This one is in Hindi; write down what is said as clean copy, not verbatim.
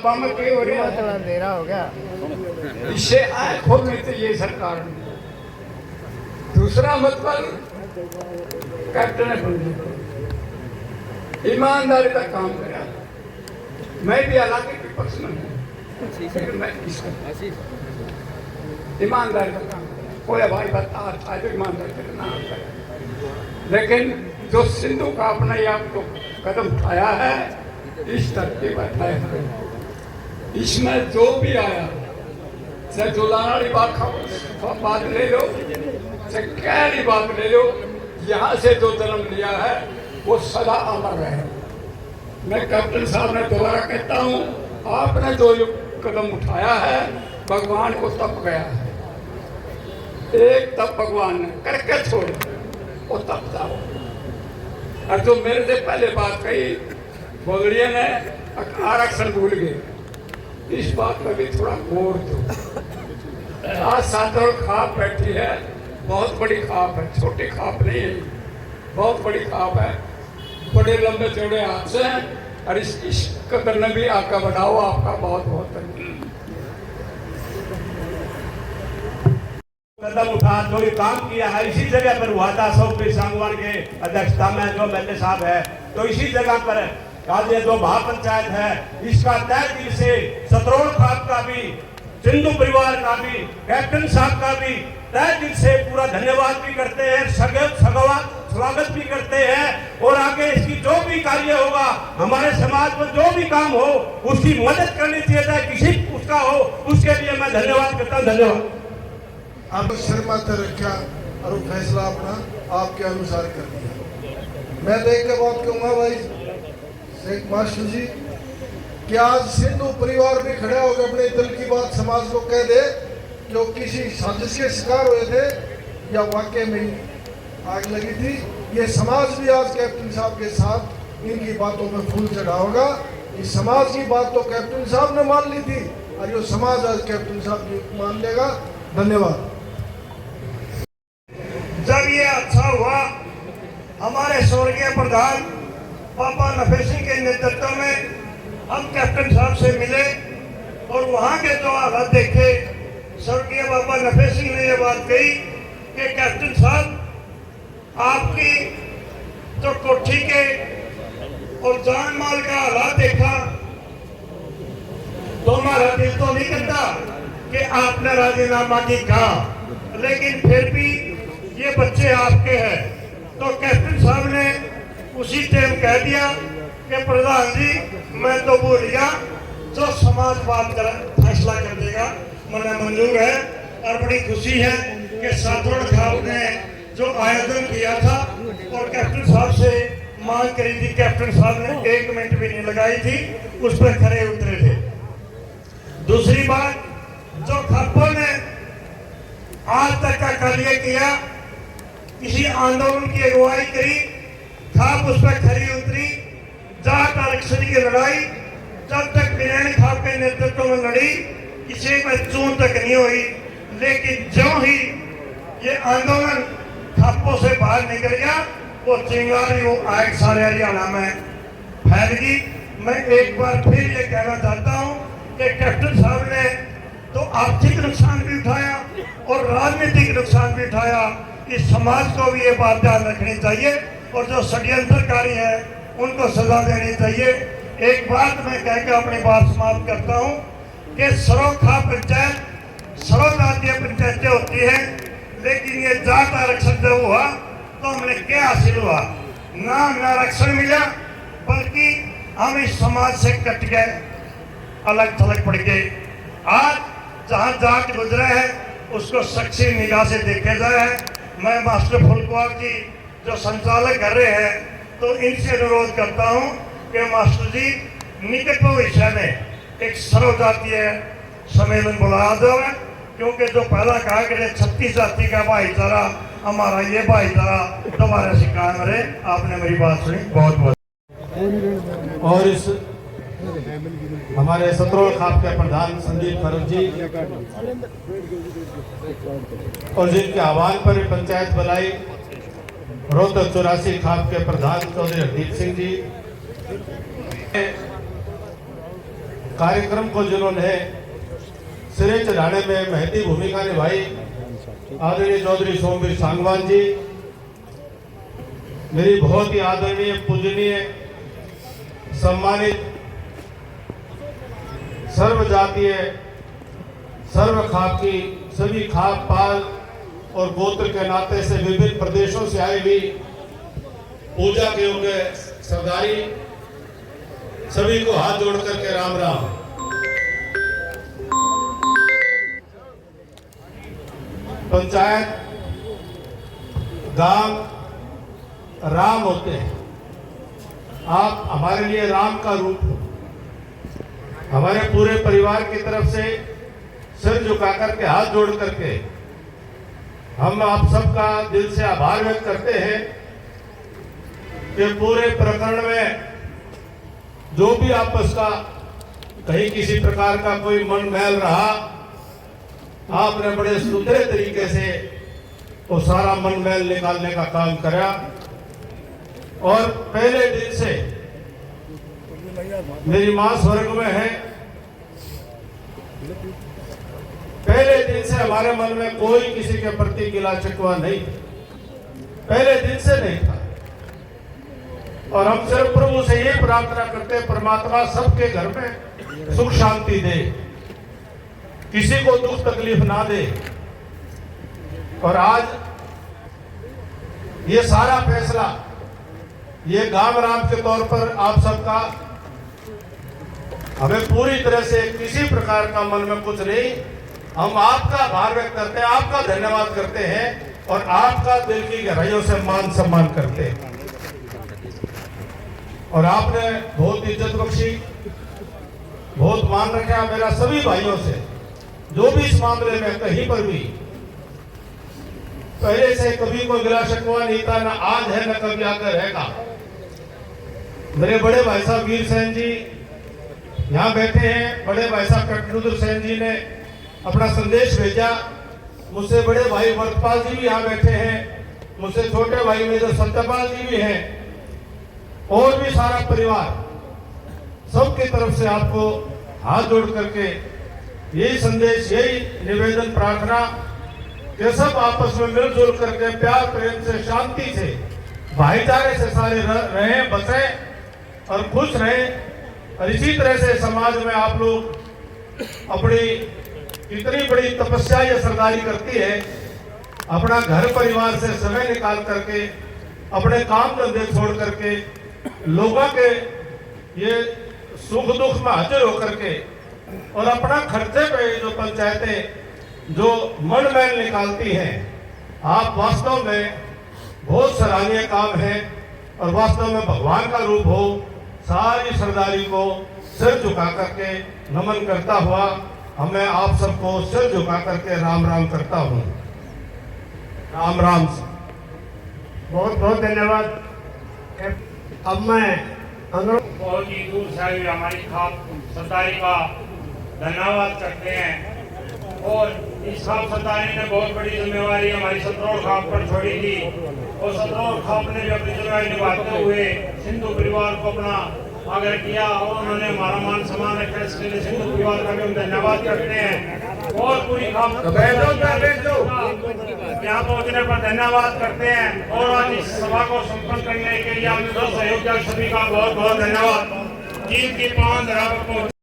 के हो रहा है, अंधेरा हो गया। इससे आए खोलनी चाहिए सरकार ने। दूसरा मतलब कैप्टन ईमानदारी का काम करा। मैं भी हालांकि विपक्ष में हूँ, लेकिन मैं ईमानदारी का काम करा। कोई भाई बता था जो ईमानदारी करना आता, लेकिन जो सिंधु का अपना आप तो कदम उठाया है, इस तरह बैठाया है, इसमें जो भी आया चाहे जुलानी बात ले लो, चाहे कैरी बात ले लो, यहाँ से जो जन्म लिया है वो सदा अमर रहे। मैं कैप्टन साहब ने दोबारा कहता हूँ, आपने जो कदम उठाया है भगवान को तप गया है। एक तप भगवान ने करके छोड़ वो तप जाओ। और जो मेरे से पहले बात कही बोगड़िया ने आरक्षण भूल गए, इस बात पर भी थोड़ा गौर दो। आज साधारण खाप बैठी है, बहुत बड़ी खाप है, छोटी खाप नहीं है, बहुत बड़ी खाप है। बड़े लंबे चौड़े हाथ से और इस कदर ने भी आका बढ़ाओ। आपका बहुत बहुत धन्यवाद। कदम उठा जो ये काम किया है इसी जगह पर हुआ था। सौप्री सांगवान के अध्यक्षता में जो एमएलए साहब है, तो इसी जगह पर आज ये जो महापंचायत है इसका तय दिल से सतरोड़ खाप का भी, सिंधु परिवार का भी, कैप्टन साहब का भी तय दिल से पूरा धन्यवाद भी करते हैं, स्वागत भी करते हैं। और आगे इसकी जो भी कार्य होगा, हमारे समाज में जो भी काम हो उसकी मदद करनी चाहिए, चाहे किसी उसका हो, उसके लिए मैं धन्यवाद करता हूँ। धन्यवाद। आप शर्मा तर रखा और फैसला अपना आपके अनुसार कर दिया। मैं देख के बात कहूँगा भाई शेख मास्टर जी कि आज सिंधु परिवार भी खड़ा होकर अपने दिल की बात समाज को कह दे, जो किसी साजिश के शिकार हुए थे या वाकई में आग लगी थी। ये समाज भी आज कैप्टन साहब के साथ इनकी बातों में फूल चढ़ा होगा। इस समाज की बात तो कैप्टन साहब ने मान ली थी और ये समाज आज कैप्टन साहब की मान लेगा। धन्यवाद। जब ये अच्छा हुआ, हमारे स्वर्गीय प्रधान बाबा नफे सिंह के नेतृत्व में हम कैप्टन साहब से मिले और वहाँ के जो हालात देखे, स्वर्गीय बाबा नफे सिंह ने ये बात कही कि कैप्टन साहब आपकी जो कोठी के और जान माल का हालात देखा तो हमारा दिल तो नहीं करता कि आपने राजीनामा की कहा, लेकिन फिर भी ये बच्चे आपके हैं। तो कैप्टन साहब ने उसी टाइम कह दिया कि प्रधान जी मैं तो भूल गया, जो समाज बात कर फैसला कर देगा मुझे मंजूर है। और बड़ी खुशी है कि सातवड़ खाप ने जो आयोजन किया था और कैप्टन साहब से मांग करी थी, कैप्टन साहब ने 1 मिनट भी नहीं लगाई थी, उस पर खड़े उतरे थे। दूसरी बात, जो खापों ने आज तक का कार्य किया, किसी आंदोलन की अगुवाई करी, खाप उस पर खड़ी उतरी। जाट आरक्षण की लड़ाई जब तक बिरैनी खाप के नेतृत्व में लड़ी, किसी में चूं तक नहीं हुई, लेकिन जो ही ये आंदोलन खापों से बाहर निकल गया, वो चिंगारी वो आग सारे हरियाणा में फैल गई। मैं एक बार फिर ये कहना चाहता हूँ कि कैप्टन साहब ने तो आर्थिक नुकसान भी उठाया और राजनीतिक नुकसान भी उठाया। इस समाज को भी ये बात ध्यान रखनी चाहिए और जो षड्यंत्रकारी है उनको सजा देनी चाहिए। एक बात मैं कहकर अपनी बात समाप्त करता हूँ कि सरोखा पंचायत सर्वजातीय पंचायतें होती है, लेकिन ये जाट आरक्षण जब हुआ तो हमने क्या हासिल हुआ? ना हमें आरक्षण मिला, बल्कि हम इस समाज से कट गए, अलग थलग पड़ गए। आज जहाँ जाट गुजरे हैं उसको सच्ची निगाह से देखे जाए। मैं मास्टर फुलकुआर जी जो संचालक कर रहे हैं, तो इनसे अनुरोध करता हूं कि मास्टर जी निकट भविष्य में एक सर्वजातीय सम्मेलन बुलाया जाए, क्योंकि जो पहला कहा कि 36 जाति का भाईचारा, हमारा ये भाईचारा दोबारा से कायम रहे। आपने मेरी बात सुनी, बहुत बहुत। और इस हमारे सतरोड़ खाप के प्रधान संदीप खरब जी और जिनके आह्वान पर पंचायत बुलाई, रोहतक 84 खाप के प्रधान चौधरी हरदीप सिंह जी, कार्यक्रम को जिन्होंने सिरे चढ़ाने में महती भूमिका निभाई, आदरणीय चौधरी सोमवीर सांगवान जी, मेरी बहुत ही आदरणीय पूजनीय सम्मानित सर्व जातीय सर्व खाप की सभी खाप पाल और गोत्र के नाते से विभिन्न प्रदेशों से आई हुई पूजा के योग्य सरदारी, सभी को हाथ जोड़ करके राम राम। पंचायत गांव राम होते हैं। आप हमारे लिए राम का रूप हो। हमारे पूरे परिवार की तरफ से सिर झुका करके हाथ जोड़ करके हम आप सबका दिल से आभार व्यक्त करते हैं कि पूरे प्रकरण में जो भी आपस का कहीं किसी प्रकार का कोई मन मैल रहा, आपने बड़े सुथरे तरीके से वो सारा मन मैल निकालने का काम करा। और पहले दिन से मेरी मां स्वर्ग में है, पहले दिन से हमारे मन में कोई किसी के प्रति गिला शिकवा नहीं, पहले दिन से नहीं था। और हम सिर्फ प्रभु से ये प्रार्थना करते, परमात्मा सबके घर में सुख शांति दे, किसी को दुख तकलीफ ना दे। और आज ये सारा फैसला ये गांव राम के तौर पर आप सबका, हमें पूरी तरह से किसी प्रकार का मन में कुछ नहीं, हम आपका आभार व्यक्त करते हैं, आपका धन्यवाद करते हैं और आपका दिल की गहराइयों से मान सम्मान करते हैं। और आपने बहुत इज्जत बख्शी, बहुत मान रखा मेरा सभी भाइयों से, जो भी इस मामले में कहीं पर भी पहले से कभी कोई गिला शिकवा नहीं था, ना आज है ना कभी आकर रहेगा। मेरे बड़े भाई साहब वीर सेन जी यहाँ बैठे हैं, बड़े भाई साहब कटरुद्र सेन जी ने अपना संदेश भेजा, मुझसे बड़े भाई वर्तपाल जी भी यहाँ बैठे हैं, मुझसे छोटे भाई मेजर सत्यपाल जी भी हैं, और भी सारा परिवार, सबकी तरफ से आपको हाथ जोड़ करके यही संदेश, यही निवेदन, प्रार्थना कि सब आपस में मिलजुल करके प्यार प्रेम से, शांति से, भाईचारे से सारे रहें, बसें और खुश रहें। और इसी तरह से समाज में आप लोग अपनी इतनी बड़ी तपस्या या सरदारी करती है, अपना घर परिवार से समय निकाल करके, अपने काम धंधे छोड़ करके, लोगों के ये सुख दुख में हाजिर होकर के और अपना खर्चे पे जो पंचायतें जो मन मैल निकालती हैं, आप वास्तव में बहुत सराहनीय काम है। और वास्तव में भगवान का रूप हो, सारी सरदारी को सिर झुका करके नमन करता हुआ हमें आप सबको सिर झुका करके राम राम करता हूँ। राम राम। बहुत बहुत धन्यवाद। अब मैं बहुत ही दूर से आई हमारी खाप सरदारी का धन्यवाद करते हैं। और इस खाप सरदारी ने बहुत बड़ी जिम्मेवारी हमारी सतरोड़ खाप पर छोड़ी थी, और सतरोड़ खाप ने भी अपनी जिम्मेवारी निभाते हुए सिंधु परिवार को अपना आग्रह किया और उन्होंने हमारा मान सम्मान रखा। इसके लिए सिंधु परिवार का भी हम धन्यवाद करते हैं और पूरी खाप यहाँ पहुँचने पर धन्यवाद करते हैं। और आज इस सभा को संपन्न करने के लिए आपका सहयोग सभी का बहुत बहुत धन्यवाद। जीत की पावन धरा पर